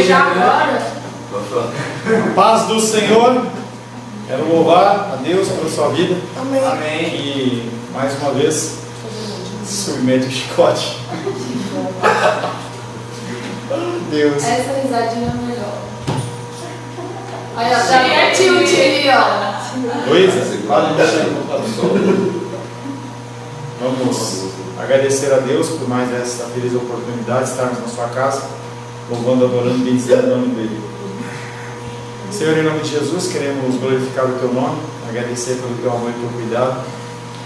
já agora. Paz do Senhor. Quero louvar a Deus pela sua vida. Amém. Amém. E mais uma vez, submete o chicote. Deus. Essa risadinha é melhor. Aí, ó, já até tilt ali, ó. Luísa, fala de você. Vamos agradecer a Deus por mais essa feliz oportunidade de estarmos na sua casa, louvando, adorando, bendizendo o nome dele. Senhor, em nome de Jesus, queremos glorificar o teu nome, agradecer pelo teu amor e teu cuidado.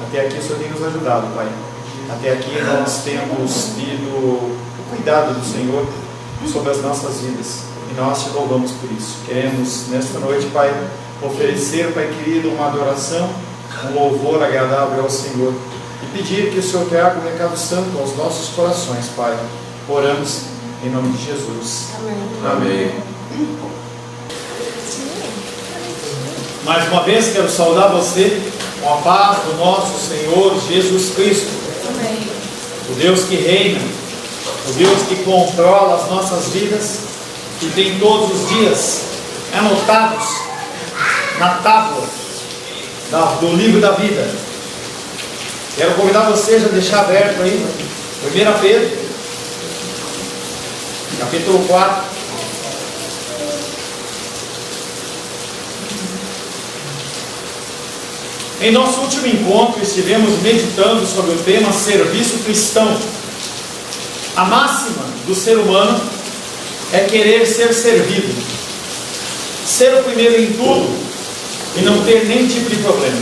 Até aqui o Senhor tem nos ajudado, Pai. Até aqui nós temos tido o cuidado do Senhor sobre as nossas vidas, e nós te louvamos por isso. Queremos nesta noite, Pai, oferecer, Pai querido, uma adoração, um louvor agradável ao Senhor, e pedir que o Senhor traga um recado santo aos nossos corações, Pai. Oramos em nome de Jesus. Amém. Mais uma vez quero saudar você com a paz do nosso Senhor Jesus Cristo. Amém. O Deus que reina, o Deus que controla as nossas vidas, que tem todos os dias anotados na tábua do livro da vida. Quero convidar você a deixar aberto aí 1 Pedro, capítulo 4. Em nosso último encontro estivemos meditando sobre o tema serviço cristão. A máxima do ser humano é querer ser servido, ser o primeiro em tudo e não ter nenhum tipo de problema.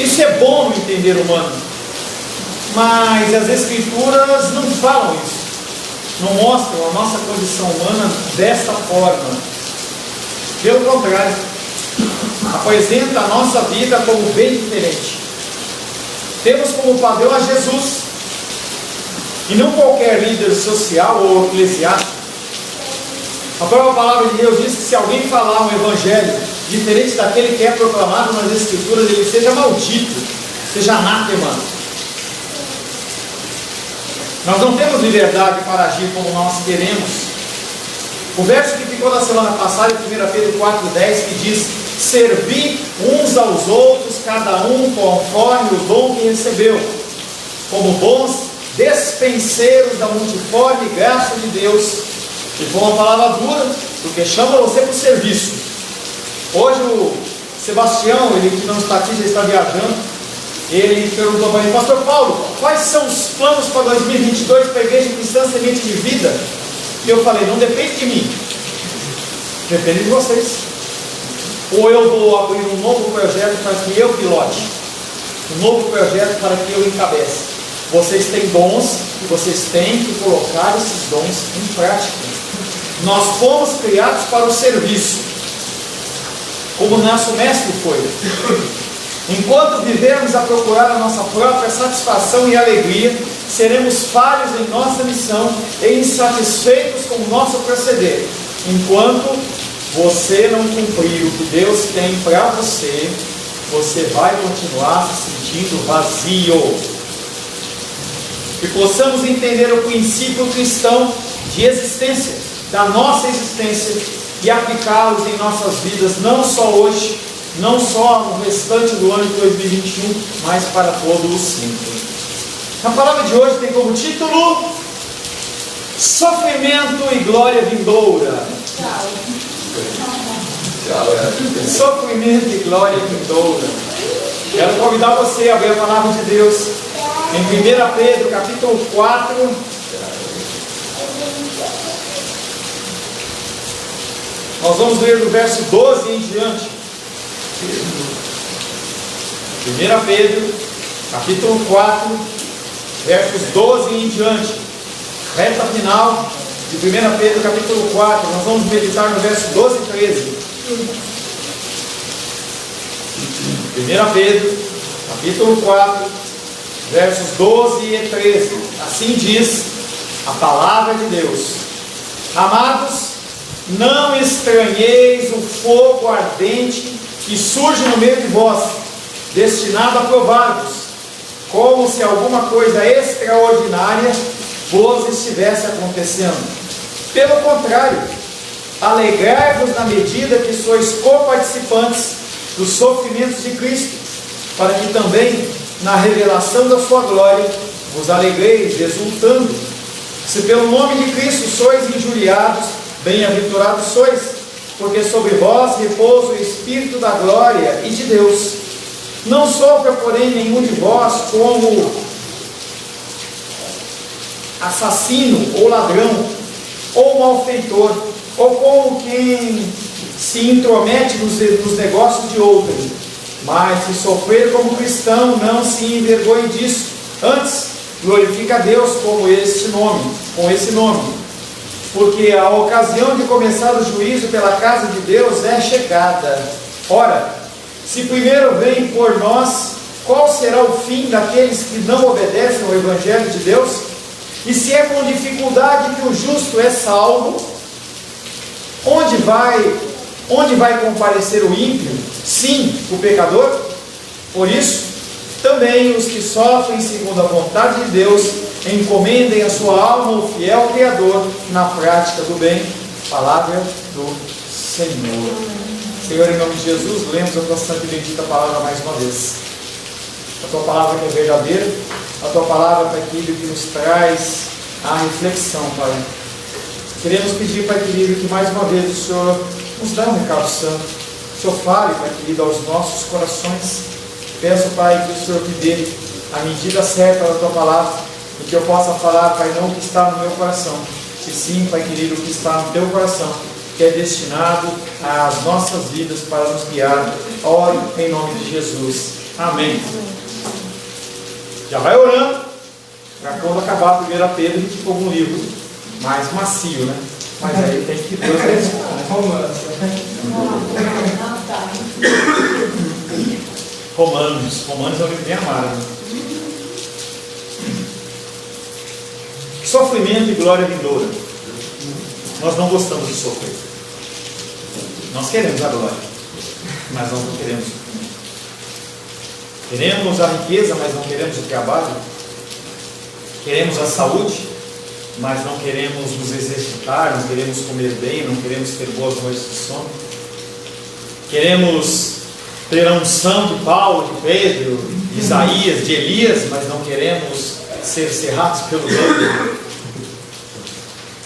Isso é bom no entender humano, mas as Escrituras não falam isso, não mostram a nossa condição humana desta forma. Pelo contrário, apresenta a nossa vida como bem diferente. Temos como padrão a Jesus, e não qualquer líder social ou eclesiástico. A própria palavra de Deus diz que se alguém falar um evangelho diferente daquele que é proclamado nas Escrituras, ele seja maldito, seja anátema. Nós não temos liberdade para agir como nós queremos. O verso que ficou na semana passada, em 1 Pedro 4,10, que diz: servir uns aos outros, cada um conforme o dom que recebeu, como bons despenseiros da multiforme graça de Deus. E foi uma palavra dura, porque chama você para o serviço. Hoje o Sebastião, ele que não está aqui, já está viajando, ele perguntou para mim: Pastor Paulo, quais são os planos para 2022 para a Igreja Cristã Semente de Vida? E eu falei: não depende de mim, depende de vocês. Ou eu vou abrir um novo projeto para que eu pilote, um novo projeto para que eu encabece. Vocês têm dons e vocês têm que colocar esses dons em prática. Nós fomos criados para o serviço, como nosso mestre foi. Enquanto vivermos a procurar a nossa própria satisfação e alegria, seremos falhos em nossa missão e insatisfeitos com o nosso proceder. Enquanto você não cumprir o que Deus tem para você, você vai continuar se sentindo vazio. Que possamos entender o princípio cristão de existência, da nossa existência, e aplicá-los em nossas vidas, não só hoje, não só no restante do ano de 2021, mas para todo o sempre. A palavra de hoje tem como título: Sofrimento e Glória Vindoura. Sofrimento e Glória Vindoura. Quero convidar você a abrir a palavra de Deus em 1 Pedro capítulo 4. Nós vamos ler do verso 12 em diante. 1 Pedro capítulo 4, versos 12 em diante, reta final de 1 Pedro capítulo 4. Nós vamos meditar no verso 12 e 13. 1 Pedro capítulo 4, versos 12 e 13. Assim diz a palavra de Deus: Amados, não estranheis o fogo ardente que surge no meio de vós, destinado a provar-vos, como se alguma coisa extraordinária vos estivesse acontecendo. Pelo contrário, alegrai-vos na medida que sois coparticipantes dos sofrimentos de Cristo, para que também, na revelação da sua glória, vos alegreis, exultando. Se pelo nome de Cristo sois injuriados, bem-aventurados sois, porque sobre vós repousa o Espírito da glória e de Deus. Não sofra, porém, nenhum de vós como assassino, ou ladrão, ou malfeitor, ou como quem se intromete nos negócios de outrem. Mas se sofrer como cristão, não se envergonhe disso. Antes, glorifica a Deus com esse nome. Porque a ocasião de começar o juízo pela casa de Deus é chegada. Ora, se primeiro vem por nós, qual será o fim daqueles que não obedecem ao Evangelho de Deus? E se é com dificuldade que o justo é salvo, onde vai comparecer o ímpio? Sim, o pecador. Por isso, também os que sofrem segundo a vontade de Deus, encomendem a sua alma ao fiel Criador na prática do bem. Palavra do Senhor. Senhor, em nome de Jesus, lemos a tua santa e bendita palavra mais uma vez. A tua palavra que é verdadeira, a tua palavra, Pai querido, que nos traz a reflexão, Pai. Queremos pedir, Pai querido, que mais uma vez o Senhor nos dá um recado santo. O Senhor fale, Pai querido, aos nossos corações. Peço, Pai, que o Senhor me dê a medida certa da tua palavra, e que eu possa falar, Pai, não o que está no meu coração, e sim, Pai querido, o que está no teu coração, que é destinado às nossas vidas para nos guiar. Ore em nome de Jesus. Amém. Já vai orando, para quando acabar a 1 Pedro, a gente põe um livro mais macio, né? Mas aí tem que ter vezes, né? Romanos é um livro bem amado. Né? Sofrimento e glória vindoura. Nós não gostamos de sofrer. Nós queremos a glória, mas nós não queremos sofrer. Queremos a riqueza, mas não queremos o trabalho. Queremos a saúde, mas não queremos nos exercitar, não queremos comer bem, não queremos ter boas noites de sono. Queremos ter a unção de Paulo, de Pedro, de Isaías, de Elias, mas não queremos ser cerrados pelo mundo.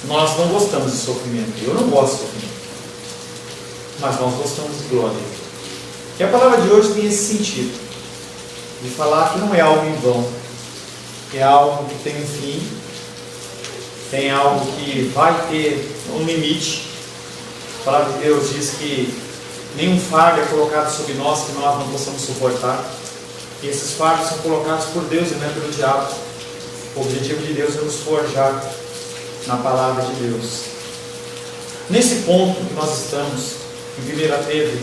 Nós não gostamos de sofrimento. Eu não gosto de sofrimento, mas nós gostamos de glória. E a palavra de hoje tem esse sentido, de falar que não é algo em vão, é algo que tem um fim, tem algo que vai ter um limite. A palavra de Deus diz que nenhum fardo é colocado sobre nós que nós não possamos suportar. E esses fardos são colocados por Deus e não é pelo diabo. O objetivo de Deus é nos forjar na palavra de Deus. Nesse ponto que nós estamos, em 1 Pedro,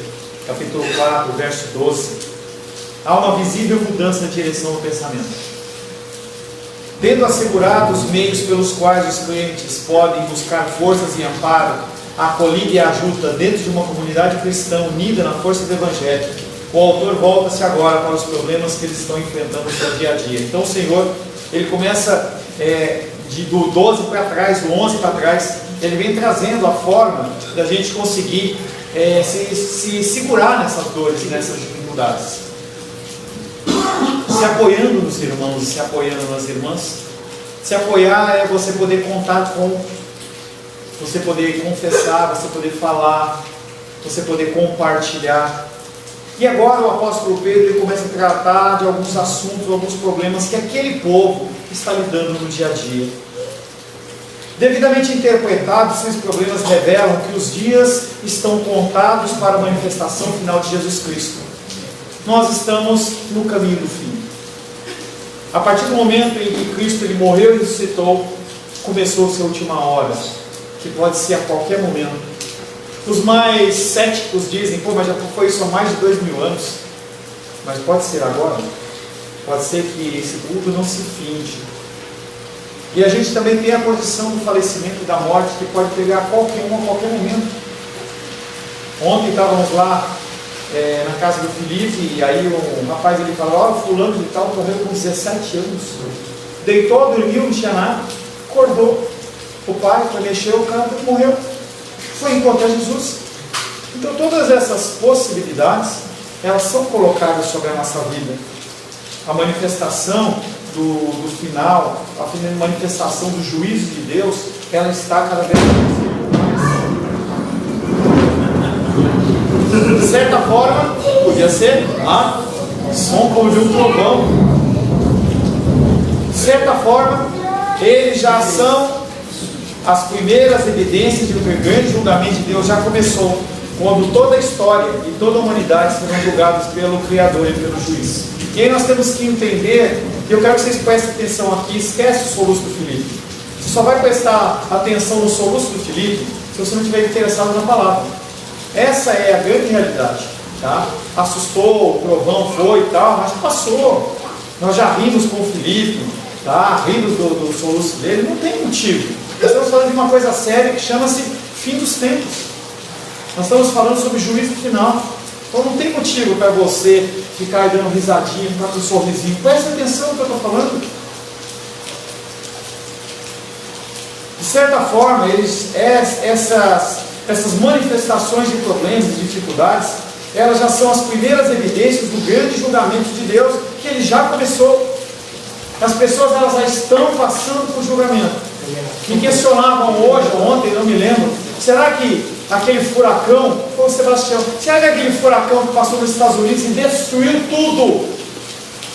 capítulo 4, verso 12, há uma visível mudança de direção no pensamento. Tendo assegurado os meios pelos quais os crentes podem buscar forças e amparo, acolhida e ajuda dentro de uma comunidade cristã unida na força do Evangelho, o autor volta-se agora para os problemas que eles estão enfrentando no seu dia a dia. Então o Senhor, ele começa do 12 para trás, do 11 para trás, ele vem trazendo a forma da gente conseguir se segurar nessas dores, nessas dificuldades. Se apoiando nos irmãos e se apoiando nas irmãs. Se apoiar é você poder contar com, você poder confessar, você poder falar, você poder compartilhar. E agora o apóstolo Pedro ele começa a tratar de alguns assuntos, alguns problemas que aquele povo está lidando no dia a dia. Devidamente interpretados, esses problemas revelam que os dias estão contados para a manifestação final de Jesus Cristo. Nós estamos no caminho do fim. A partir do momento em que Cristo ele morreu e ressuscitou, começou a sua última hora, que pode ser a qualquer momento. Os mais céticos dizem, mas já foi isso há mais de 2000 anos. Mas pode ser agora. Pode ser que esse culto não se finde. E a gente também tem a condição do falecimento e da morte, que pode pegar qualquer um a qualquer momento. Ontem estávamos lá na casa do Felipe, e aí um rapaz ele falou, o fulano de tal morreu com 17 anos. Deitou, dormiu, não tinha nada, acordou. o pai foi mexer, o cara morreu. Foi encontrar Jesus. Então todas essas possibilidades, elas são colocadas sobre a nossa vida. A manifestação do final, a manifestação do juízo de Deus, ela está cada vez mais. De certa forma, podia ser som como de um trovão. De certa forma, eles já são as primeiras evidências de que o grande julgamento de Deus já começou, quando toda a história e toda a humanidade serão julgados pelo Criador e pelo Juiz. E aí nós temos que entender, e eu quero que vocês prestem atenção aqui, esquece o soluço do Filipe. Você só vai prestar atenção no soluço do Filipe se você não estiver interessado na palavra. Essa é a grande realidade. Tá? Assustou, o trovão foi e tal, mas passou. Nós já rimos com o Filipe, tá? Rimos do soluço dele, não tem motivo. Nós estamos falando de uma coisa séria que chama-se fim dos tempos. Nós estamos falando sobre juízo final. Então não tem motivo para você ficar aí dando risadinha, ficar com um sorrisinho. Presta atenção no que eu estou falando. De certa forma, essas manifestações de problemas e dificuldades, elas já são as primeiras evidências do grande julgamento de Deus, que ele já começou. As pessoas elas já estão passando por julgamento. Me questionavam hoje ou ontem, não me lembro, será que aquele furacão, ô Sebastião, será que aquele furacão que passou nos Estados Unidos e destruiu tudo,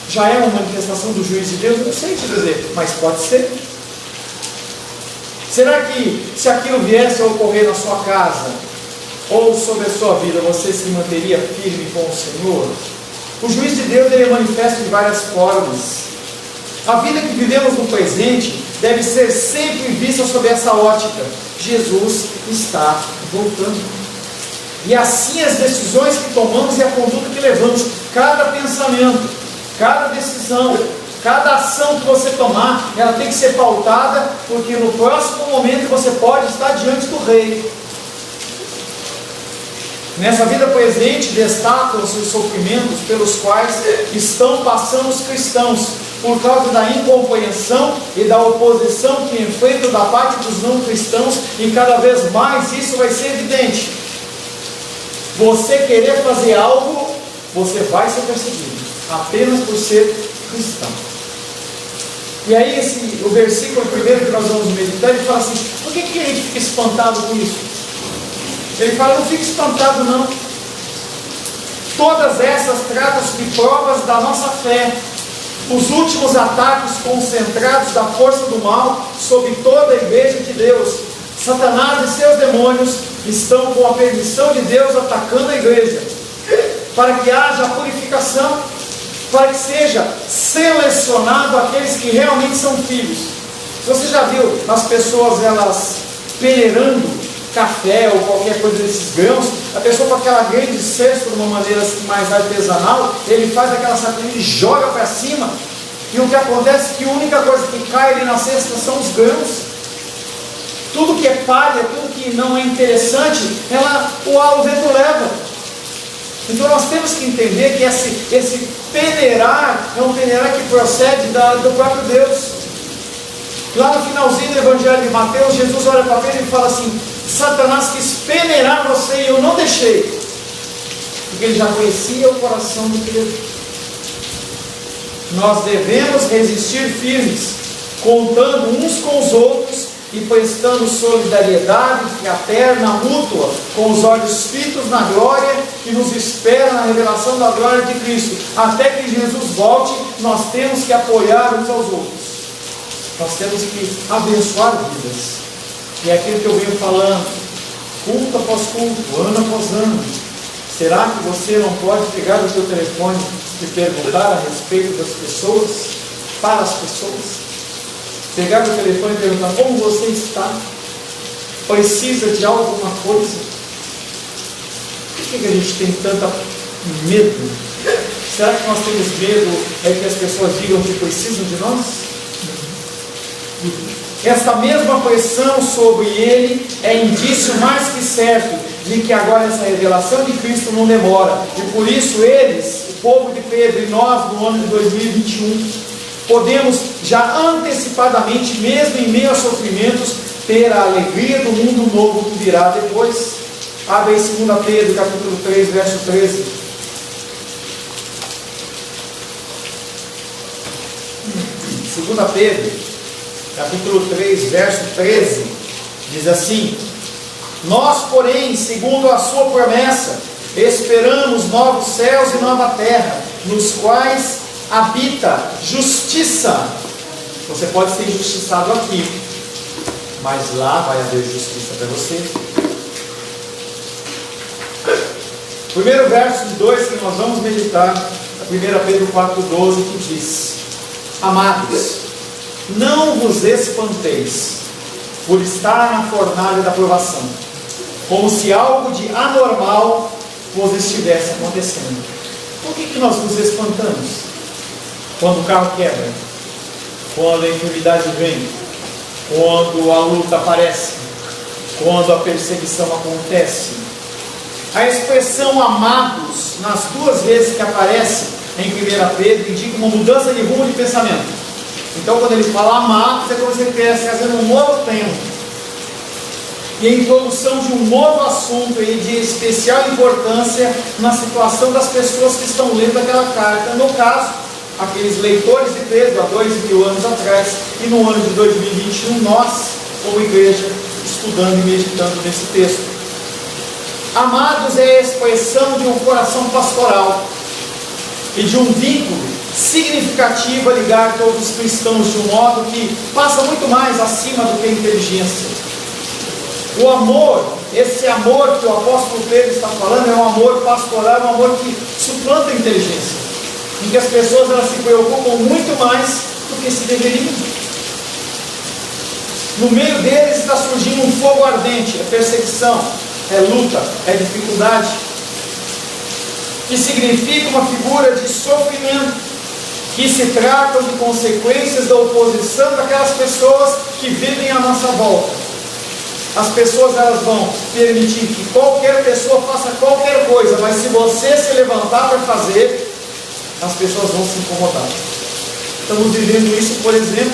já é uma manifestação do juízo de Deus? Eu não sei te dizer, mas pode ser. Será que se aquilo viesse a ocorrer na sua casa, ou sobre a sua vida, você se manteria firme com o Senhor? O juízo de Deus ele é manifesto de várias formas. A vida que vivemos no presente deve ser sempre vista sob essa ótica. Jesus está voltando. E assim as decisões que tomamos e a conduta que levamos, cada pensamento, cada decisão, cada ação que você tomar, ela tem que ser pautada, porque no próximo momento você pode estar diante do Rei. Nessa vida presente destacam-se os sofrimentos pelos quais estão passando os cristãos, por causa da incompreensão e da oposição que enfrentam da parte dos não cristãos, e cada vez mais isso vai ser evidente. Você querer fazer algo, você vai ser perseguido, apenas por ser cristão. E aí o versículo primeiro que nós vamos meditar, ele fala assim, por que a gente fica espantado com isso? Ele fala, não fique espantado não. Todas essas tratam-se de provas da nossa fé. Os últimos ataques concentrados da força do mal sobre toda a igreja de Deus. Satanás e seus demônios estão com a permissão de Deus atacando a igreja, para que haja purificação, para que seja selecionado aqueles que realmente são filhos. Você já viu as pessoas elas peneirando café ou qualquer coisa desses grãos? A pessoa com aquela grande cesto de uma maneira assim, mais artesanal, ele faz aquela sacolinha e joga para cima, e o que acontece é que a única coisa que cai ali na cesta são os grãos. Tudo que é palha, tudo que não é interessante, o vento leva. Então nós temos que entender que esse peneirar é um peneirar que procede do próprio Deus. Lá no finalzinho do Evangelho de Mateus, Jesus olha para Pedro e fala assim, Satanás quis peneirar você e eu não deixei, porque ele já conhecia o coração do Pedro. Nós devemos resistir firmes, contando uns com os outros e prestando solidariedade fraterna, mútua, com os olhos fitos na glória que nos espera na revelação da glória de Cristo. Até que Jesus volte, nós temos que apoiar uns aos outros. Nós temos que abençoar vidas. E é aquilo que eu venho falando, culto após culto, ano após ano. Será que você não pode pegar o seu telefone e perguntar a respeito das pessoas, para as pessoas? Pegar o telefone e perguntar, como você está? Precisa de alguma coisa? Por que a gente tem tanto medo? Será que nós temos medo que as pessoas digam que precisam de nós? Esta mesma pressão sobre ele é indício mais que certo de que agora essa revelação de Cristo não demora. E por isso eles, o povo de Pedro e nós no ano de 2021, podemos já antecipadamente, mesmo em meio a sofrimentos, ter a alegria do mundo novo que virá depois. Abre aí 2 Pedro, capítulo 3, verso 13. 2 Pedro, capítulo 3, verso 13, diz assim: nós, porém, segundo a sua promessa, esperamos novos céus e nova terra, nos quais habita justiça. Você pode ser injustiçado aqui, mas lá vai haver justiça para você. O primeiro verso de 2 que nós vamos meditar é 1 Pedro 4,12, que diz: amados, não vos espanteis por estar na fornalha da provação, como se algo de anormal vos estivesse acontecendo. Por que nós nos espantamos? Quando o carro quebra, quando a enfermidade vem, quando a luta aparece, quando a perseguição acontece. A expressão amados, nas 2 vezes que aparece em 1 Pedro, indica uma mudança de rumo de pensamento. Então, quando ele fala amados, é como se ele estivesse fazendo um novo tema, e a introdução de um novo assunto e de especial importância na situação das pessoas que estão lendo aquela carta. No caso, aqueles leitores de Pedro há 2000 anos atrás, e no ano de 2021, nós, como igreja, estudando e meditando nesse texto. Amados é a expressão de um coração pastoral e de um vínculo significativo a ligar todos os cristãos de um modo que passa muito mais acima do que a inteligência. O amor, esse amor que o apóstolo Pedro está falando, é um amor pastoral, é um amor que suplanta a inteligência, em que as pessoas elas se preocupam muito mais do que se deveriam. No meio deles está surgindo um fogo ardente, é perseguição, é luta, é dificuldade, que significa uma figura de sofrimento, que se tratam de consequências da oposição daquelas pessoas que vivem à nossa volta. As pessoas elas vão permitir que qualquer pessoa faça qualquer coisa, mas se você se levantar para fazer, as pessoas vão se incomodar. Estamos vivendo isso, por exemplo,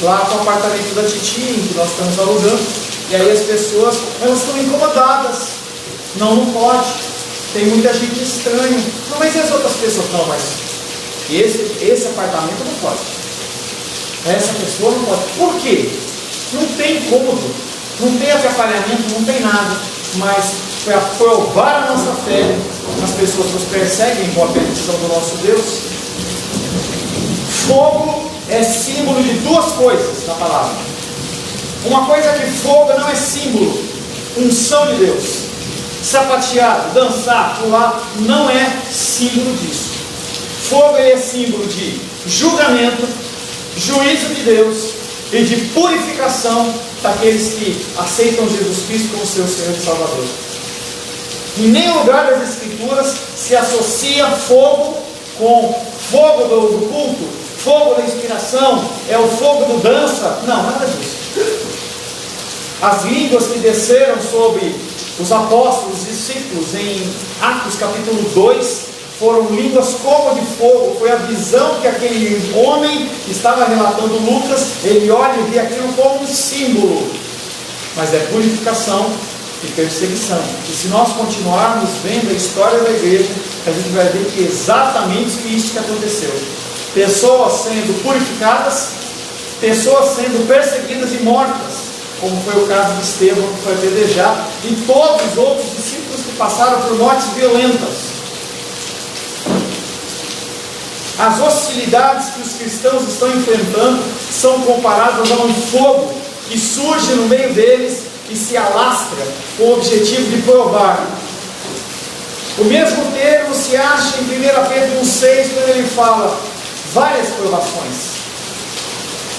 lá com o apartamento da Titi, que nós estamos alugando, e aí as pessoas elas estão incomodadas. Não pode, tem muita gente estranha. Não, mas e as outras pessoas? Não, mas esse apartamento não pode, essa pessoa não pode. Por quê? Não tem incômodo, não tem atrapalhamento, não tem nada, mas para provar a nossa fé, as pessoas nos perseguem com a perdição do nosso Deus. Fogo é símbolo de 2 coisas na palavra. Uma coisa é que fogo não é símbolo, unção de Deus. Sapatear, dançar, pular, não é símbolo disso. Fogo é símbolo de julgamento, juízo de Deus e de purificação daqueles que aceitam Jesus Cristo como seu Senhor e Salvador. Em nenhum lugar das Escrituras se associa fogo com fogo do culto, fogo da inspiração, é o fogo do dança. Não, nada disso. As línguas que desceram sobre os apóstolos e discípulos em Atos capítulo 2 foram línguas como de fogo. Foi a visão que aquele homem que estava relatando Lucas, ele olha e vê aquilo como um símbolo, mas é purificação e perseguição. E se nós continuarmos vendo a história da igreja, a gente vai ver que exatamente isso que aconteceu. Pessoas sendo purificadas, pessoas sendo perseguidas e mortas, como foi o caso de Estevão, que foi apedrejado, e todos os outros discípulos que passaram por mortes violentas. As hostilidades que os cristãos estão enfrentando são comparadas a um fogo que surge no meio deles e se alastra com o objetivo de provar. O mesmo termo se acha em 1 Pedro 1,6, quando ele fala várias provações.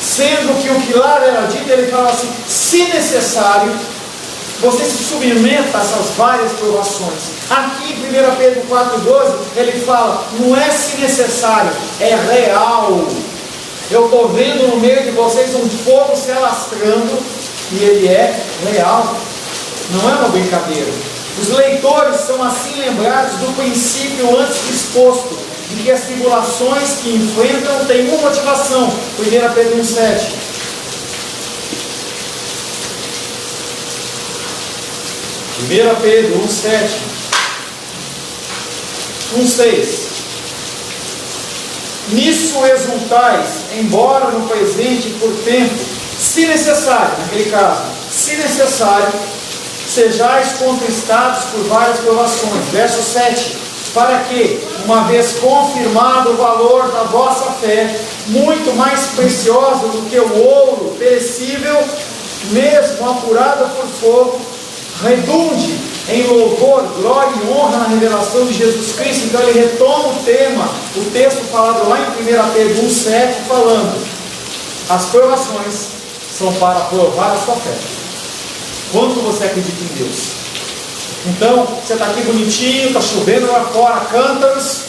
Sendo que o que lá era dito, ele fala assim: se necessário, você se submeta a essas várias provações. Aqui em 1 Pedro 4,12, ele fala: não é se necessário, é real. Eu estou vendo no meio de vocês um fogo se alastrando, e ele é real, não é uma brincadeira. Os leitores são assim lembrados do princípio antes exposto, de que as tribulações que enfrentam têm uma motivação. 1 Pedro 1,7. 1 Pedro 1,7, 1,6. Nisso exultais, embora no presente por tempo, se necessário, naquele caso, se necessário, sejais contristados por várias provações. Verso 7. Para que, uma vez confirmado o valor da vossa fé, muito mais preciosa do que o ouro perecível, mesmo apurada por fogo, redunde em louvor, glória e honra na revelação de Jesus Cristo. Então ele retoma o tema, o texto falado lá em 1 Pedro 1,7, falando: as provações são para provar a sua fé. Quanto você acredita em Deus? Então, você está aqui bonitinho, está chovendo lá fora, cântaros,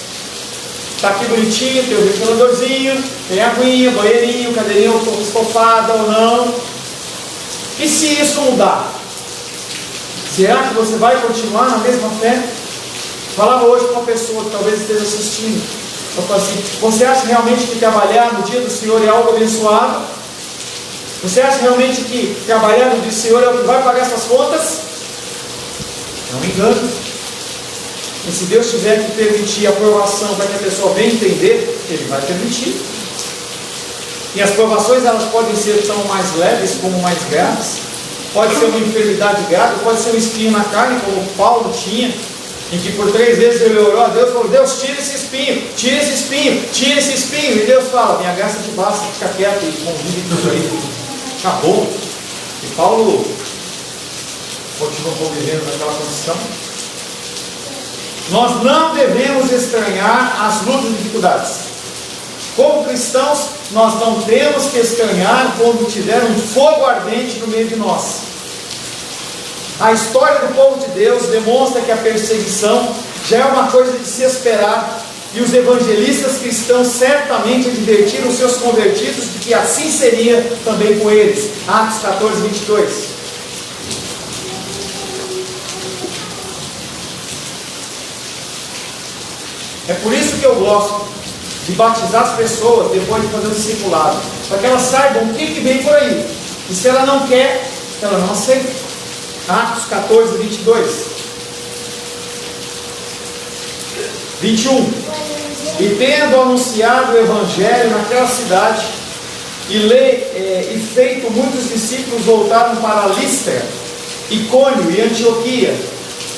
está aqui bonitinho, tem o ventiladorzinho, tem aguinha, banheirinho, cadeirinha estofada ou não. E se isso mudar? Será que você vai continuar na mesma fé? Falava hoje com uma pessoa que talvez esteja assistindo. Eu falei assim: você acha realmente que trabalhar no dia do Senhor é algo abençoado? Você acha realmente que trabalhar no dia do Senhor é o que vai pagar essas contas? Não me engano. E se Deus tiver que permitir a provação para que a pessoa venha entender, Ele vai permitir. E as provações, elas podem ser tão mais leves como mais graves. Pode ser uma enfermidade grave, pode ser um espinho na carne, como Paulo tinha, em que por 3 vezes ele orou a Deus e falou: Deus, tira esse espinho, tira esse espinho, tira esse espinho. E Deus fala: minha graça te basta, fica quieto e convive com isso aí. Acabou. E Paulo continua convivendo naquela condição. Nós não devemos estranhar as lutas e dificuldades. Como cristãos, nós não temos que estranhar quando tiver um fogo ardente no meio de nós. A história do povo de Deus demonstra que a perseguição já é uma coisa de se esperar, e os evangelistas cristãos certamente advertiram os seus convertidos de que assim seria também com eles. Atos 14, 22. É por isso que eu gosto de batizar as pessoas depois de fazer o discipulado, para que elas saibam o que vem por aí. E se ela não quer, ela não aceita. Atos 14, 22. 21. E tendo anunciado o Evangelho naquela cidade, e feito muitos discípulos, voltaram para Listra, Icônio e Antioquia,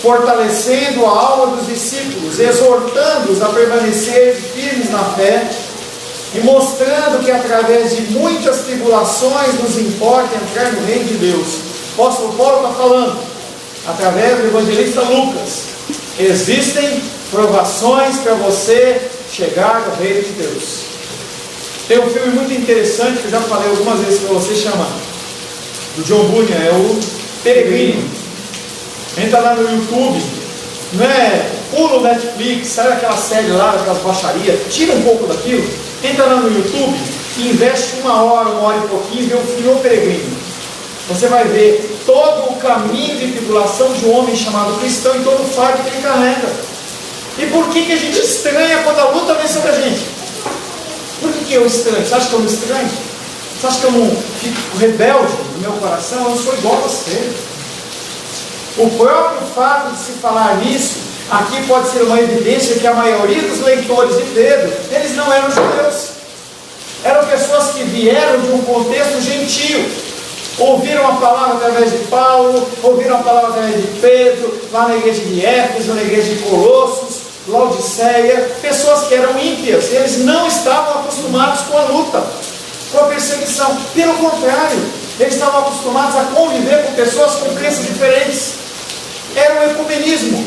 fortalecendo a alma dos discípulos, exortando-os a permanecer firmes na fé, e mostrando que através de muitas tribulações nos importa entrar no reino de Deus. O apóstolo Paulo está falando, através do evangelista Lucas: existem provações para você chegar ao reino de Deus. Tem um filme muito interessante que eu já falei algumas vezes para você, chama, do John Bunyan, é o Peregrino. Entra lá no YouTube, não é? Pula o Netflix, sabe aquela série lá, aquelas baixarias, tira um pouco daquilo, entra lá no YouTube e investe 1 hora e pouquinho e vê o filme O Peregrino. Você vai ver todo o caminho de tribulação de um homem chamado cristão e todo o fardo que ele carrega. E por que a gente estranha quando a luta vem sobre a gente? Por que eu estranho? Você acha que eu não estranho? Você acha que eu não fico rebelde no meu coração? Eu não sou igual a você. O próprio fato de se falar nisso, aqui pode ser uma evidência que a maioria dos leitores de Pedro, eles não eram judeus. Eram pessoas que vieram de um contexto gentio. Ouviram a palavra através de Paulo, ouviram a palavra através de Pedro, lá na igreja de Éfeso, na igreja de Colossos, Laodiceia, pessoas que eram ímpias. Eles não estavam acostumados com a luta, com a perseguição. Pelo contrário, eles estavam acostumados a conviver com pessoas com crenças diferentes. Era um ecumenismo.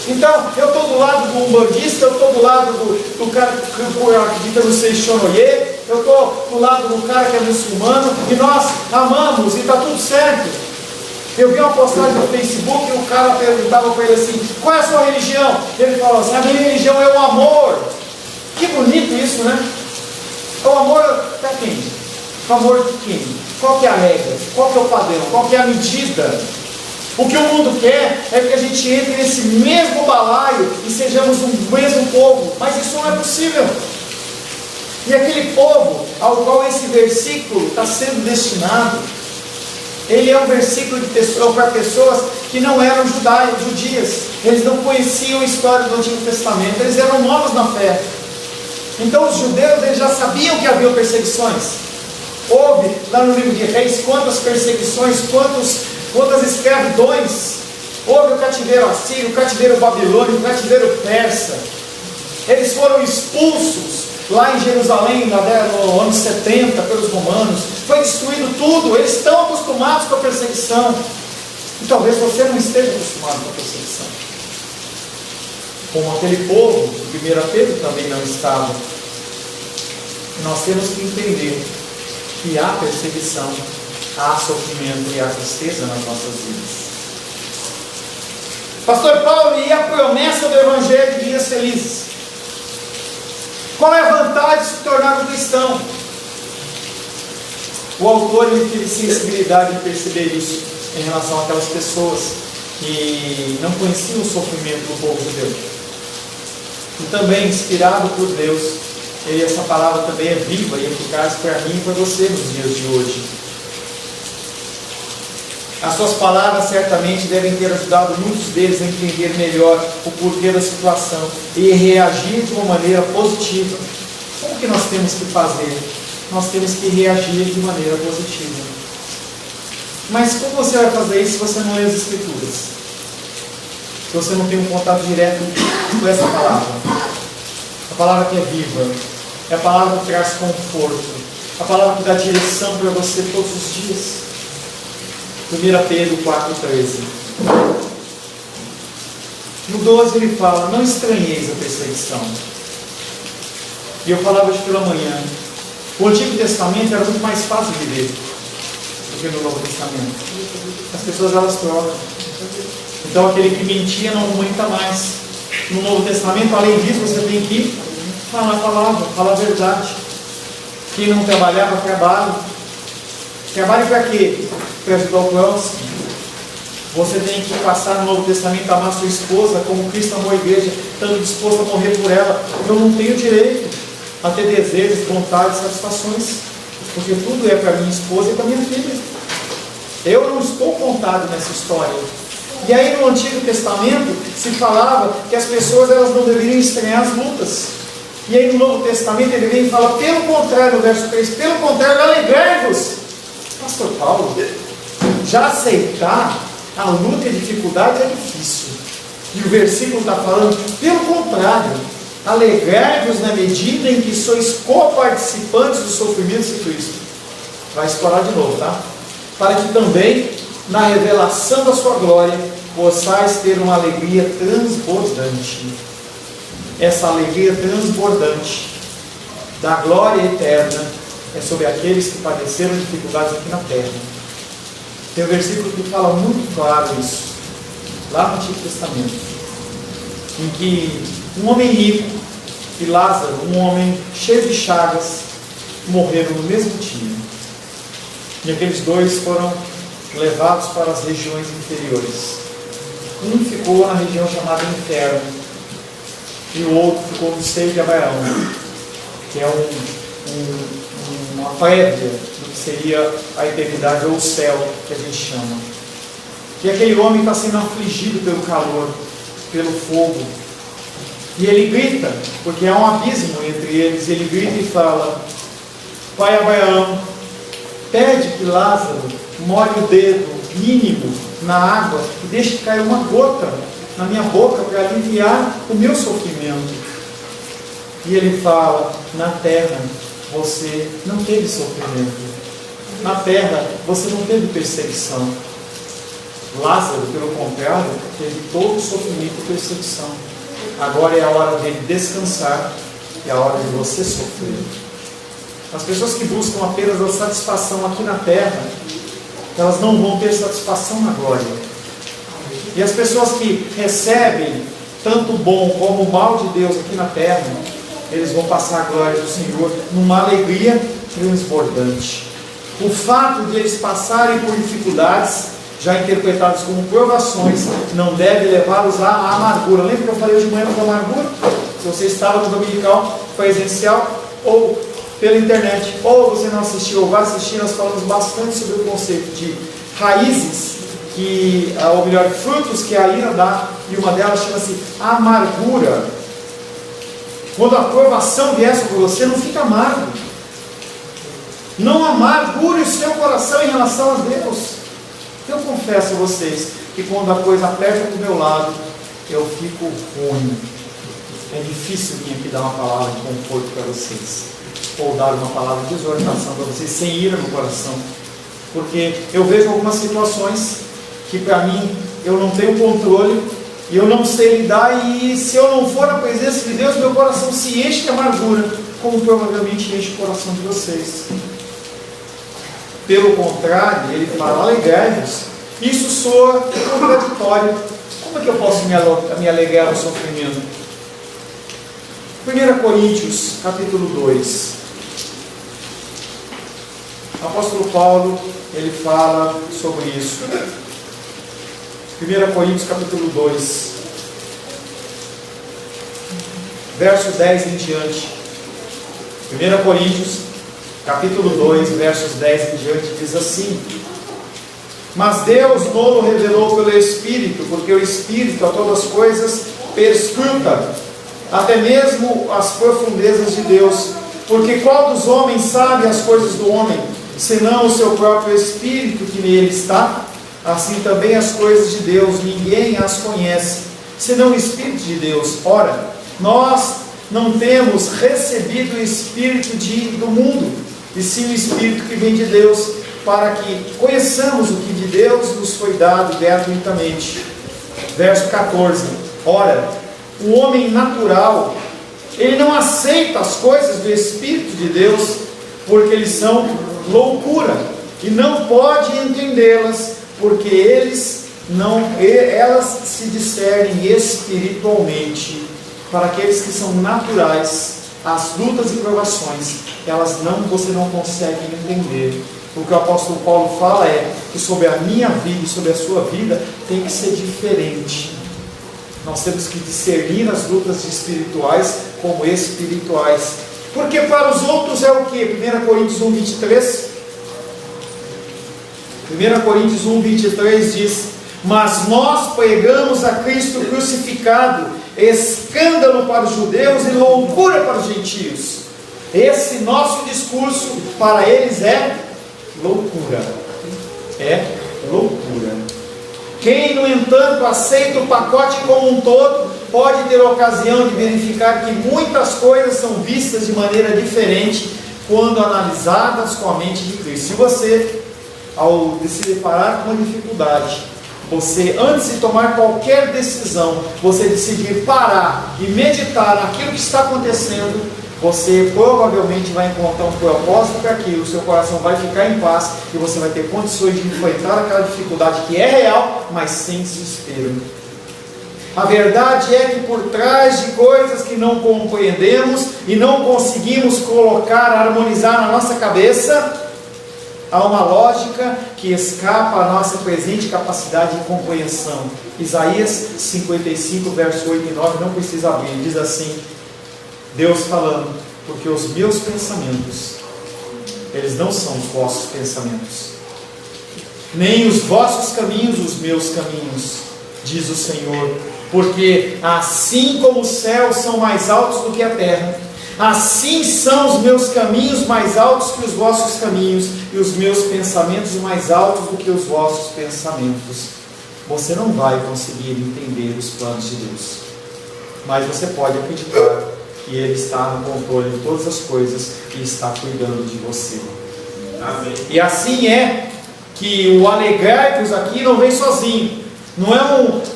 Então, eu estou do lado do umbandista, eu estou do lado do cara que acredita no Seixonoye, eu estou do lado do cara que é muçulmano, e nós amamos, e está tudo certo. Eu vi uma postagem no Facebook e o cara perguntava para ele assim: qual é a sua religião? Ele falou assim: a minha religião é o amor. Que bonito isso, né? O amor para quem? O amor de quem? Qual que é a regra? Qual que é o padrão? Qual que é a medida? O que o mundo quer é que a gente entre nesse mesmo balaio e sejamos um mesmo povo, mas isso não é possível. E aquele povo ao qual esse versículo está sendo destinado Ele é um versículo para pessoas que não eram judias. Eles não conheciam a história do Antigo Testamento. Eles eram novos na fé. Então os judeus, eles já sabiam que havia perseguições. Houve lá no livro de Reis quantas perseguições, quantas escravidões. Houve o cativeiro assírio, o cativeiro babilônico, o cativeiro persa. Eles foram expulsos lá em Jerusalém, no ano 70, pelos romanos. Foi destruído tudo. Eles estão acostumados com a perseguição. E talvez você não esteja acostumado com a perseguição, como aquele povo de 1 Pedro também não estava. Nós temos que entender que há perseguição, há sofrimento e há tristeza nas nossas vidas. Pastor Paulo, e a promessa do Evangelho de dias felizes? Qual é a vantagem de se tornar um cristão? O autor ele teve sensibilidade de perceber isso em relação àquelas pessoas que não conheciam o sofrimento do povo judeu. E também, inspirado por Deus, essa palavra também é viva e eficaz para mim e para você nos dias de hoje. As suas palavras certamente devem ter ajudado muitos deles a entender melhor o porquê da situação e reagir de uma maneira positiva. Como que nós temos que fazer? Nós temos que reagir de maneira positiva. Mas como você vai fazer isso se você não lê as Escrituras? Se você não tem um contato direto com essa palavra? A palavra que é viva, é a palavra que traz conforto, a palavra que dá direção para você todos os dias. 1 Pedro 4,13. No 12 ele fala: não estranheis a perseguição. E eu falava hoje pela manhã, o Antigo Testamento era muito mais fácil de ler do que no Novo Testamento. As pessoas elas trocam. Então aquele que mentia não aguenta mais. No Novo Testamento, além disso, você tem que falar a palavra, falar a verdade. Quem não trabalhava, trabalha. Trabalhe para quê? Para ajudar o próximo. Você tem que passar no Novo Testamento a amar sua esposa como Cristo amou a igreja, estando disposto a morrer por ela. Eu não tenho direito a ter desejos, vontades, satisfações, porque tudo é para minha esposa e para minha filha. Eu não estou contado nessa história. E aí no Antigo Testamento se falava que as pessoas elas não deveriam estranhar as lutas. E aí no Novo Testamento ele vem e fala, pelo contrário, no verso 3, pelo contrário, alegrai-vos. Pastor Paulo, já aceitar a luta e a dificuldade é difícil. E o versículo está falando, pelo contrário, alegrai-vos na medida em que sois coparticipantes dos sofrimentos de Cristo. Vai explorar de novo, tá? Para que também, na revelação da sua glória, possais ter uma alegria transbordante. Essa alegria transbordante da glória eterna é sobre aqueles que padeceram dificuldades aqui na terra. Tem um versículo que fala muito claro isso, lá no Antigo Testamento, em que um homem rico e Lázaro, um homem cheio de chagas, morreram no mesmo dia. E aqueles dois foram levados para as regiões inferiores. Um ficou na região chamada Inferno, e o outro ficou no seio de Abraão, que é uma prévia do que seria a eternidade ou o céu, que a gente chama. E aquele homem está sendo afligido pelo calor, pelo fogo, e ele grita, porque há um abismo entre eles. Ele grita e fala: Pai Abraão, pede que Lázaro molhe o dedo mínimo na água e deixe cair uma gota na minha boca para aliviar o meu sofrimento. E ele fala: na terra você não teve sofrimento, na terra você não teve perseguição. Lázaro, pelo contrário, teve todo o sofrimento e perseguição. Agora é a hora dele descansar, é a hora de você sofrer. As pessoas que buscam apenas a satisfação aqui na terra, elas não vão ter satisfação na glória. E as pessoas que recebem tanto o bom como o mal de Deus aqui na terra, eles vão passar a glória do Senhor numa alegria transbordante. O fato de eles passarem por dificuldades, já interpretadas como provações, não deve levá-los à amargura. Lembra que eu falei hoje de manhã da amargura? Se você estava no dominical presencial ou pela internet, ou você não assistiu ou vai assistir, nós falamos bastante sobre o conceito de raízes, ou melhor, frutos que a ira dá, e uma delas chama-se amargura. Quando a provação vier sobre você, não fica amargo. Não amargure o seu coração em relação a Deus. Eu confesso a vocês que quando a coisa aperta para o meu lado, eu fico ruim. É difícil vir aqui dar uma palavra de conforto para vocês, ou dar uma palavra de exortação para vocês, sem ira no coração. Porque eu vejo algumas situações que para mim eu não tenho controle, e eu não sei lidar, e se eu não for na presença de Deus, meu coração se enche de amargura, como provavelmente enche o coração de vocês. Pelo contrário, ele fala, alegrai-vos. Isso soa contraditório. Como é que eu posso me alegrar no sofrimento? 1 Coríntios, capítulo 2. O apóstolo Paulo, ele fala sobre isso. 1 Coríntios, capítulo 2, verso 10 em diante. 1 Coríntios, capítulo 2, versos 10 em diante, diz assim: mas Deus não revelou pelo Espírito, porque o Espírito a todas as coisas perscruta, até mesmo as profundezas de Deus. Porque qual dos homens sabe as coisas do homem, senão o seu próprio Espírito que nele está? Assim também as coisas de Deus, ninguém as conhece, senão o Espírito de Deus. Ora, nós não temos recebido o Espírito do mundo, e sim o Espírito que vem de Deus, para que conheçamos o que de Deus nos foi dado gratuitamente. Verso 14. Ora, o homem natural, ele não aceita as coisas do Espírito de Deus, porque eles são loucura, e não pode entendê-las, porque elas se discernem espiritualmente. Para aqueles que são naturais, as lutas e provações, você não consegue entender. O que o apóstolo Paulo fala é que sobre a minha vida e sobre a sua vida tem que ser diferente. Nós temos que discernir as lutas espirituais como espirituais. Porque para os outros é o que? 1 Coríntios 1, 23. 1 Coríntios 1, 23 diz: mas nós pregamos a Cristo crucificado, escândalo para os judeus e loucura para os gentios. Esse nosso discurso para eles é loucura. É loucura. Quem, no entanto, aceita o pacote como um todo, pode ter ocasião de verificar que muitas coisas são vistas de maneira diferente quando analisadas com a mente de Cristo. Se você, ao se deparar com uma dificuldade, você, antes de tomar qualquer decisão, você decidir parar e meditar naquilo que está acontecendo, você provavelmente vai encontrar um propósito para aquilo, o seu coração vai ficar em paz e você vai ter condições de enfrentar aquela dificuldade que é real, mas sem desespero. A verdade é que por trás de coisas que não compreendemos e não conseguimos colocar, harmonizar na nossa cabeça, há uma lógica que escapa à nossa presente capacidade de compreensão. Isaías 55, verso 8 e 9, não precisa abrir, diz assim: Deus falando, porque os meus pensamentos, eles não são os vossos pensamentos, nem os vossos caminhos os meus caminhos, diz o Senhor. Porque assim como os céus são mais altos do que a terra, assim são os meus caminhos mais altos que os vossos caminhos, e os meus pensamentos mais altos do que os vossos pensamentos. Você não vai conseguir entender os planos de Deus, mas você pode acreditar que Ele está no controle de todas as coisas e está cuidando de você. Amém. E assim é que o alegrai-vos aqui não vem sozinho. Não é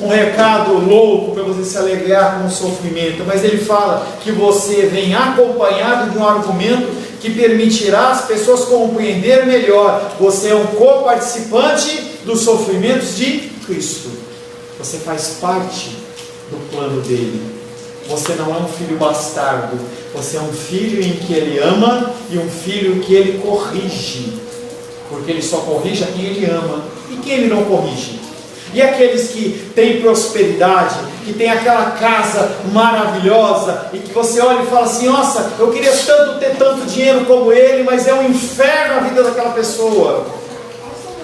um recado louco para você se alegrar com o sofrimento, mas ele fala que você vem acompanhado de um argumento que permitirá as pessoas compreender melhor. Você é um co-participante dos sofrimentos de Cristo. Você faz parte do plano dele. Você não é um filho bastardo. Você é um filho em que ele ama e um filho que ele corrige. Porque ele só corrige a quem ele ama. E quem ele não corrige? E aqueles que têm prosperidade, que tem aquela casa maravilhosa, e que você olha e fala assim: nossa, eu queria tanto ter tanto dinheiro como ele, mas é um inferno a vida daquela pessoa.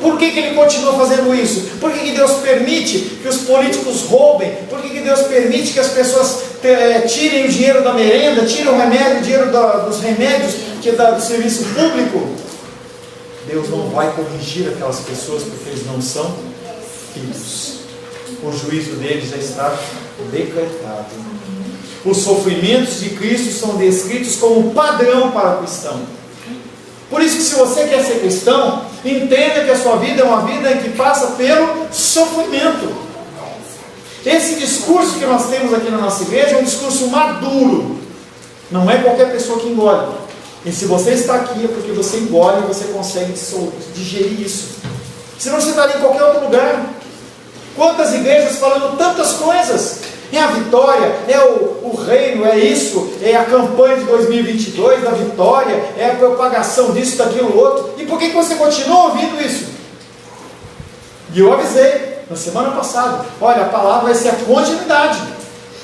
Por que Ele continua fazendo isso? Por que Deus permite que os políticos roubem? Por que Deus permite que as pessoas tirem o dinheiro da merenda, tirem o dinheiro dos remédios, do serviço público? Deus não vai corrigir aquelas pessoas porque eles não são filhos. O juízo deles já está decretado. Os sofrimentos de Cristo são descritos como padrão para o cristão. Por isso que, se você quer ser cristão, entenda que a sua vida é uma vida que passa pelo sofrimento. Esse discurso que nós temos aqui na nossa igreja é um discurso maduro. Não é qualquer pessoa que engole. E se você está aqui é porque você engole e você consegue digerir isso. Senão você estaria em qualquer outro lugar. Quantas igrejas falando tantas coisas? É a vitória, é o reino, é isso, é a campanha de 2022 da vitória, é a propagação disso, daquilo, outro. E por que você continua ouvindo isso? E eu avisei na semana passada, olha, a palavra vai ser a continuidade.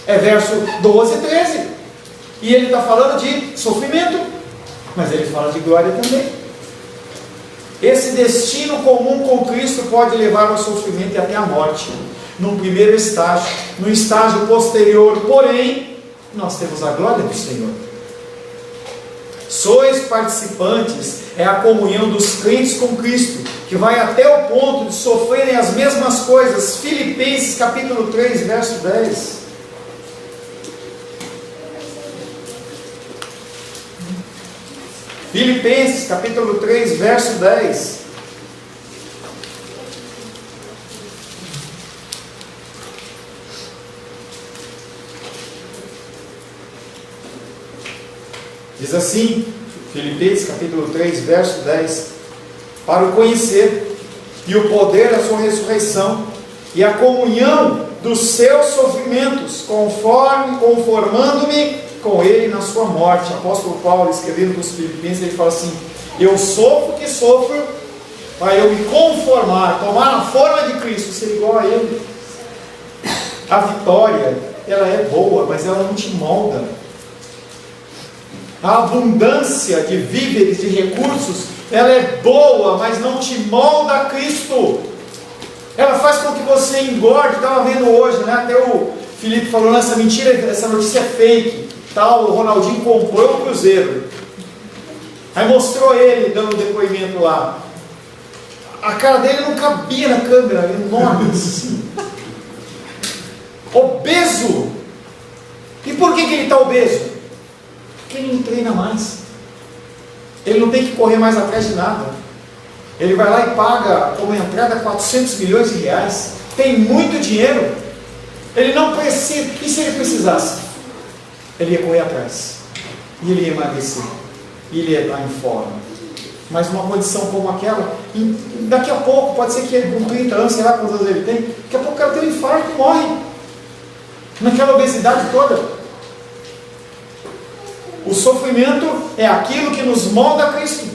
É verso 12 e 13. E ele está falando de sofrimento, mas ele fala de glória também. Esse destino comum com Cristo pode levar ao sofrimento e até à morte, num primeiro estágio. No estágio posterior, porém, nós temos a glória do Senhor. Sois participantes, é a comunhão dos crentes com Cristo, que vai até o ponto de sofrerem as mesmas coisas. Filipenses capítulo 3, verso 10. Filipenses capítulo 3, verso 10. Diz assim, Filipenses capítulo 3, verso 10: para o conhecer e o poder da sua ressurreição e a comunhão dos seus sofrimentos, conformando-me com ele na sua morte. Apóstolo Paulo, escrevendo para os Filipenses, ele fala assim: eu sofro o que sofro, para eu me conformar, tomar a forma de Cristo, ser igual a Ele. A vitória, ela é boa, mas ela não te molda. A abundância de víveres, de recursos, ela é boa, mas não te molda a Cristo. Ela faz com que você engorde. Estava vendo hoje, né? Até o Felipe falou, essa mentira, essa notícia é fake. Tal, o Ronaldinho comprou o Cruzeiro. Aí mostrou ele dando depoimento lá. A cara dele não cabia na câmera, enorme assim. Obeso. E por que ele está obeso? Porque ele não treina mais. Ele não tem que correr mais atrás de nada. Ele vai lá e paga como entrada 400 milhões de reais. Tem muito dinheiro. Ele não precisa. E se ele precisasse? Ele ia correr atrás. E ele ia emagrecer. E ele ia estar em forma. Mas uma condição como aquela, daqui a pouco, pode ser que ele com 30 anos, sei lá quantos anos ele tem, daqui a pouco o cara tem um infarto e morre. Naquela obesidade toda. O sofrimento é aquilo que nos molda a Cristo.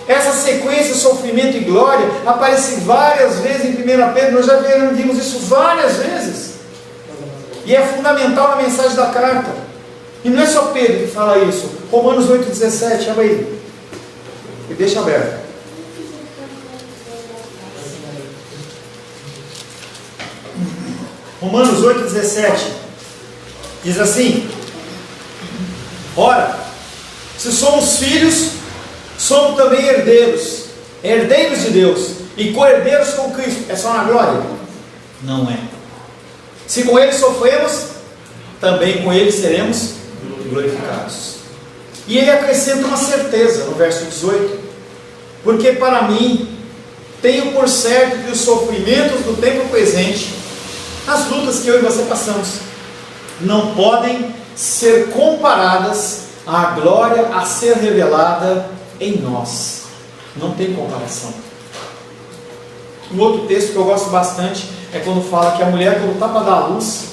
Essa sequência, sofrimento e glória, aparece várias vezes em 1 Pedro. Nós já vimos isso várias vezes. E é fundamental na mensagem da carta. E não é só Pedro que fala isso. Romanos 8,17, abre aí. E deixa aberto. Romanos 8,17 diz assim: ora, se somos filhos, somos também herdeiros, herdeiros de Deus e co-herdeiros com Cristo. É só na glória? Não é. Se com Ele sofremos, também com Ele seremos glorificados. E ele acrescenta uma certeza no verso 18: porque para mim tenho por certo que os sofrimentos do tempo presente, as lutas que eu e você passamos, não podem ser comparadas à glória a ser revelada em nós. Não tem comparação. Um outro texto que eu gosto bastante é quando fala que a mulher, quando está para dar à luz,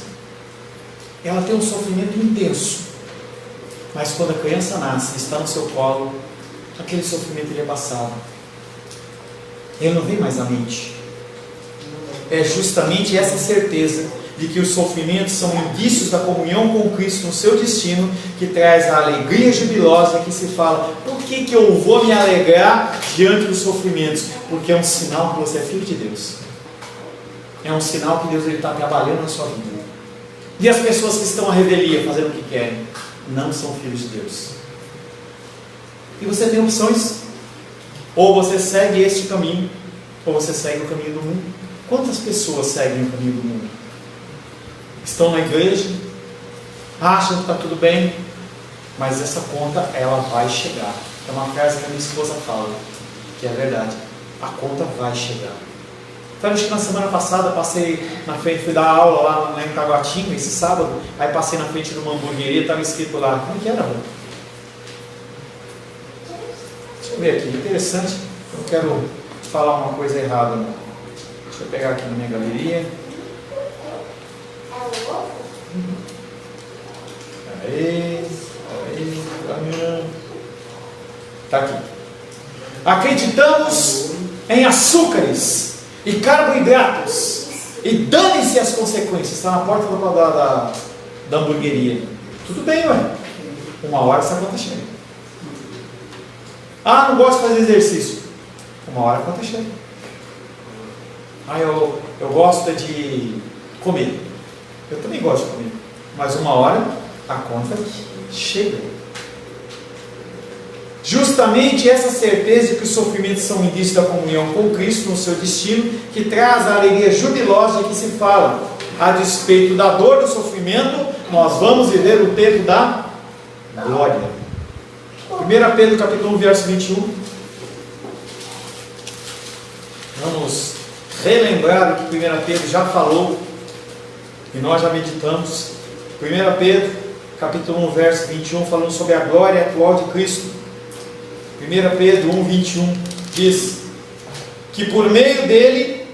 ela tem um sofrimento intenso, mas quando a criança nasce, está no seu colo, aquele sofrimento ele é passado, ele não vem mais à mente. É justamente essa certeza de que os sofrimentos são indícios da comunhão com Cristo no seu destino, que traz a alegria jubilosa, que se fala: por que eu vou me alegrar diante dos sofrimentos? Porque é um sinal que você é filho de Deus. É um sinal que Deus está trabalhando na sua vida. E as pessoas que estão à revelia, fazendo o que querem, não são filhos de Deus. E você tem opções. Ou você segue este caminho, ou você segue o caminho do mundo. Quantas pessoas seguem o caminho do mundo? Estão na igreja, acham que está tudo bem, mas essa conta, ela vai chegar. É uma frase que a minha esposa fala, que é verdade. A conta vai chegar. Então, acho que na semana passada passei na frente, fui dar aula lá em Taguatinga, esse sábado, aí passei na frente de uma hamburgueria, estava escrito lá, como que era? Deixa eu ver aqui, interessante, eu não quero falar uma coisa errada, não. Deixa eu pegar aqui na minha galeria. Aí, está aqui. Acreditamos em açúcares e carboidratos, e dane-se as consequências. Está na porta da hamburgueria. Tudo bem, ué. Uma hora essa conta chega. Ah, não gosto de fazer exercício. Uma hora a conta chega. Ah, eu gosto de comer. Eu também gosto de comer. Mas uma hora a conta chega. Justamente essa certeza de que os sofrimentos são indício da comunhão com Cristo no seu destino, que traz a alegria jubilosa de que se fala. A despeito da dor do sofrimento, nós vamos viver o tempo da glória. 1 Pedro capítulo 1, verso 21. Vamos relembrar o que 1 Pedro já falou, e nós já meditamos. 1 Pedro capítulo 1, verso 21, falando sobre a glória atual de Cristo. 1 Pedro 1, 21 diz que por meio dele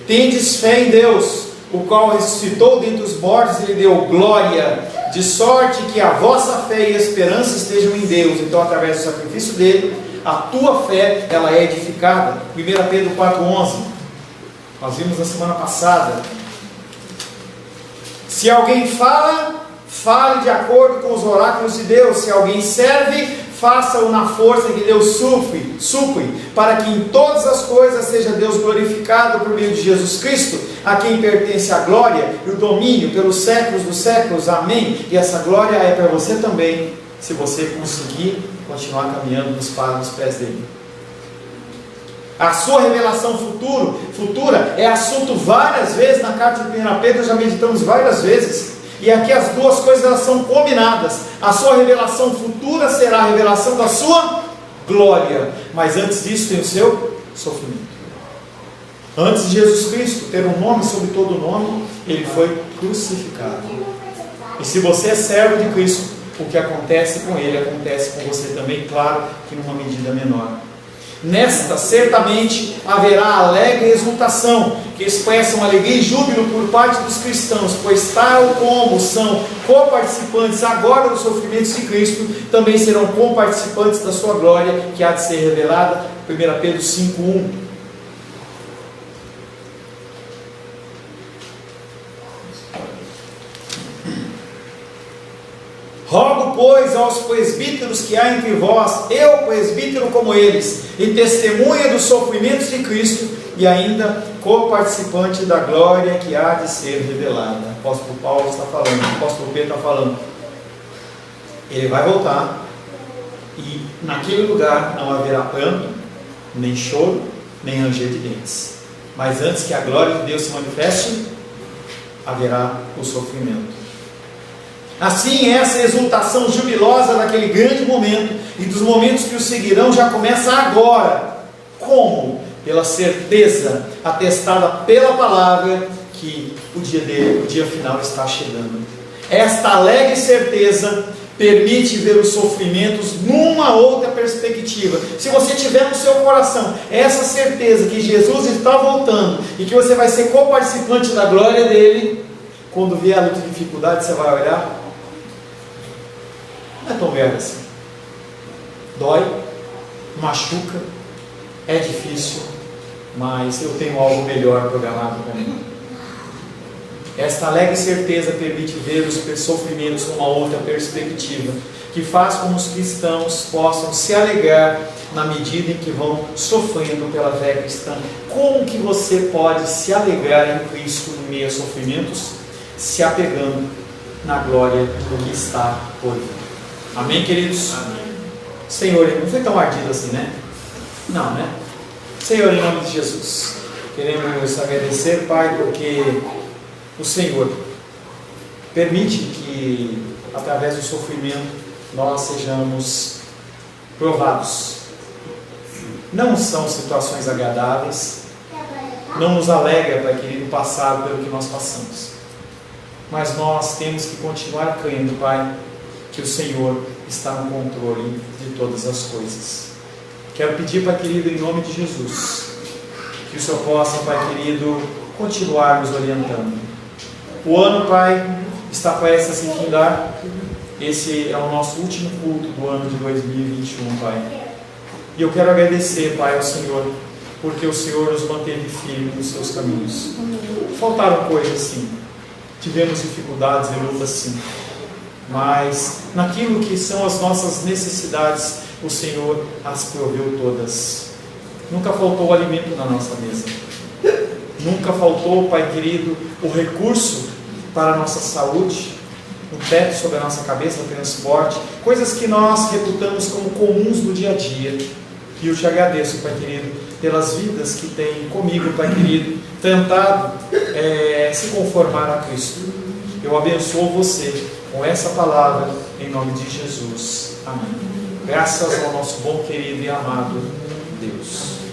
tendes fé em Deus, o qual ressuscitou dentre os mortos e lhe deu glória, de sorte que a vossa fé e esperança estejam em Deus. Então, através do sacrifício dele, a tua fé, ela é edificada. 1 Pedro 4,11, nós vimos na semana passada. Se alguém fala, fale de acordo com os oráculos de Deus. Se alguém serve, faça-o na força que Deus supre, para que em todas as coisas seja Deus glorificado por meio de Jesus Cristo, a quem pertence a glória e o domínio pelos séculos dos séculos. Amém? E essa glória é para você também, se você conseguir continuar caminhando nos pés dele. A sua revelação futura é assunto várias vezes na carta de 1 Pedro, já meditamos várias vezes. E aqui as duas coisas, elas são combinadas. A sua revelação futura será a revelação da sua glória. Mas antes disso tem o seu sofrimento. Antes de Jesus Cristo ter um nome sobre todo nome, ele foi crucificado. E se você é servo de Cristo, o que acontece com ele, acontece com você também, claro que numa medida menor. Nesta, certamente, haverá alegre exultação, que expressam alegria e júbilo por parte dos cristãos, pois tal como são coparticipantes agora dos sofrimentos de Cristo, também serão coparticipantes da sua glória, que há de ser revelada. 1 Pedro 5,1. Rogo, pois, aos presbíteros que há entre vós, eu presbítero como eles, e testemunha dos sofrimentos de Cristo, e ainda coparticipante da glória que há de ser revelada. O apóstolo Paulo está falando, o apóstolo Pedro está falando. Ele vai voltar, e naquele lugar não haverá pranto, nem choro, nem ranger de dentes. Mas antes que a glória de Deus se manifeste, haverá o sofrimento. Assim, essa exultação jubilosa daquele grande momento e dos momentos que o seguirão já começa agora. Como? Pela certeza atestada pela palavra que o dia final está chegando. Esta alegre certeza permite ver os sofrimentos numa outra perspectiva. Se você tiver no seu coração essa certeza que Jesus está voltando e que você vai ser coparticipante da glória dele, quando vier a luta de dificuldade, você vai olhar, não é tão grave assim. Dói, machuca, é difícil, mas eu tenho algo melhor programado para mim. Esta alegre certeza permite ver os sofrimentos com uma outra perspectiva, que faz com que os cristãos possam se alegrar na medida em que vão sofrendo pela fé cristã. Como que você pode se alegrar em Cristo no meio a sofrimentos? Se apegando na glória do que está por vir. Amém, queridos? Amém. Senhor, não foi tão ardido assim, né? Não, né? Senhor, em nome de Jesus, queremos agradecer, Pai, porque o Senhor permite que, através do sofrimento, nós sejamos provados. Não são situações agradáveis, não nos alegra, Pai querido, passar pelo que nós passamos. Mas nós temos que continuar crendo, Pai, que o Senhor está no controle de todas as coisas. Quero pedir, Pai querido, em nome de Jesus, que o Senhor possa, Pai querido, continuar nos orientando. O ano, Pai, está prestes a se findar. Esse é o nosso último culto do ano de 2021, Pai. E eu quero agradecer, Pai, ao Senhor, porque o Senhor nos manteve firmes nos seus caminhos. Faltaram coisas, sim. Tivemos dificuldades e lutas, sim. Mas naquilo que são as nossas necessidades, o Senhor as proveu todas. Nunca faltou alimento na nossa mesa. Nunca faltou, Pai querido, o recurso para a nossa saúde, o teto sobre a nossa cabeça, o transporte, coisas que nós reputamos como comuns no dia a dia. E eu te agradeço, Pai querido, pelas vidas que tem comigo, Pai querido, tentado se conformar a Cristo. Eu abençoo você com essa palavra, em nome de Jesus. Amém. Graças ao nosso bom, querido e amado Deus.